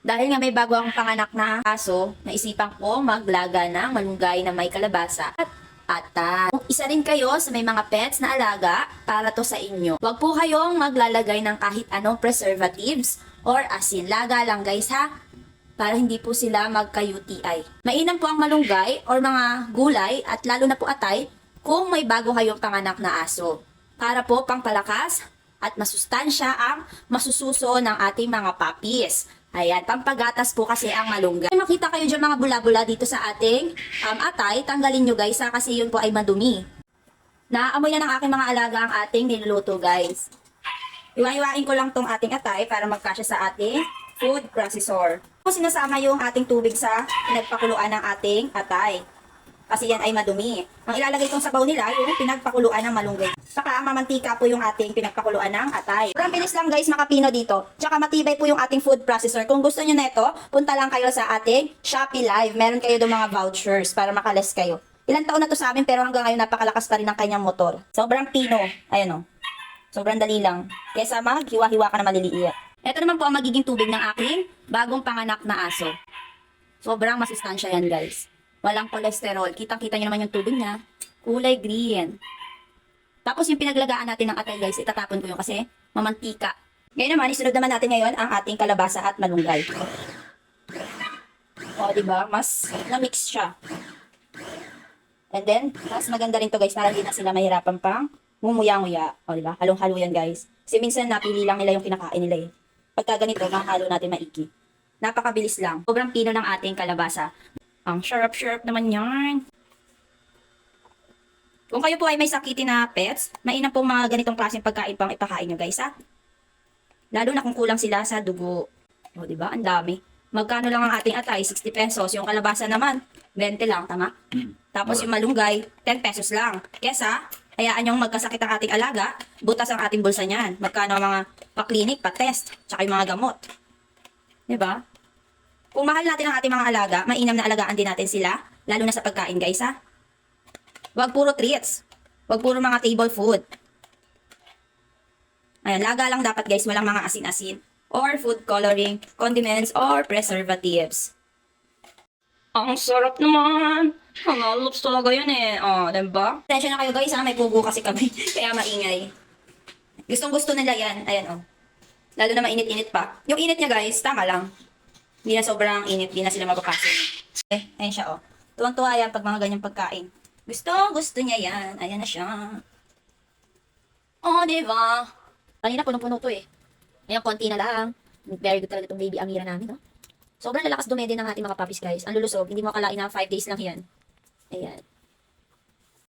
Dahil nga may bago akong panganak na aso, naisipan ko maglaga ng malunggay na may kalabasa at ata. Isa rin kayo sa may mga pets na alaga para to sa inyo. Huwag po kayong maglalagay ng kahit anong preservatives or asin. Laga lang guys ha, para hindi po sila magka-UTI. Mainam po ang malunggay or mga gulay at lalo na po atay kung may bago kayong panganak na aso. Para po pangpalakas at masustansya ang masususo ng ating mga puppies. Ayan, pampagatas po kasi ang malunggay. Kung makita kayo dyan mga bula-bula dito sa ating atay, tanggalin nyo guys ha, kasi yun po ay madumi. Naamoy na ng aking mga alaga ang ating niluluto guys. Iwa-iwain ko lang tong ating atay para magkasya sa ating food processor. Kung sinasama yung ating tubig sa pinagpakuluan ng ating atay, kasi yan ay madumi. Ang ilalagay kong sabaw nila yung pinagpakuluan ng malunggay. Saka mamantika po yung ating pinagpakuluan ng atay. Sobrang bilis lang guys makapino dito. Tsaka matibay po yung ating food processor. Kung gusto nyo neto, punta lang kayo sa ating Shopee Live. Meron kayo doon mga vouchers para makales kayo. Ilang taon na to sa amin pero hanggang ngayon napakalakas pa rin ng kanyang motor. Sobrang pino. Ayan o. Sobrang dali lang. Kesa maghiwa-hiwa ka na maliliit. Ito naman po ang magiging tubig ng aking bagong panganak na aso. Sobrang masustansya yan guys. Walang kolesterol. Kitang-kita nyo naman yung tubig niya. Kulay green. Tapos yung pinaglagaan natin ng atay guys, itatapon ko yun kasi mamantika. Ngayon naman, isunod naman natin ngayon ang ating kalabasa at malunggay. O, diba? Mas na-mix siya. And then, mas maganda rin to guys para hindi na sila mahirapan pang ngumuya-nguya. O, diba? Halong-halo yan guys. Kasi minsan napili lang nila yung kinakain nila eh. Pagka ganito, mahalo natin maiki. Napakabilis lang. Sobrang pino ng ating kalabasa. Ang syrup-syrup naman yan. Kung kayo po ay may sakiti na pets, mainam po mga ganitong klaseng pagkain pang ipakain nyo guys ha. Lalo na kung kulang sila sa dugo. O diba? Ang dami. Magkano lang ang ating atay? 60 pesos. Yung kalabasa naman, 20 lang. Tama? Tapos yung malunggay, 10 pesos lang. Kesa, hayaan yung magkasakit ang ating alaga, butas ang ating bulsa niyan. Magkano ang mga pa-clinic, pa-test, tsaka yung mga gamot. Diba? Kung mahal natin ang ating mga alaga, mainam na alagaan din natin sila, lalo na sa pagkain guys ha. Huwag puro treats. Huwag puro mga table food. Ayan, laga lang dapat guys, walang mga asin-asin or food coloring, condiments, or preservatives. Ang sarap naman! Ang loops talaga yun eh. O, diba? Atensyon na kayo guys ha, may pugo kasi kami, kaya maingay. Gustong gusto nila yan. Ayan o. Lalo na mainit-init pa. Yung init niya guys, tama lang. Hindi na sobrang init, hindi na sila mapapasok. Ayan siya o. Tuwang-tuwa yan pag mga ganyang pagkain. Gusto niya yan. Ayan na siya. Oh, diba? Kanina punong-puno to eh. Ngayon, konti na lang. Very good talaga itong baby Amira namin, no? Sobrang lalakas dumede ng ating mga puppies, guys. Ang lulusog. Hindi mo akalain na 5 days lang yan. Ayan.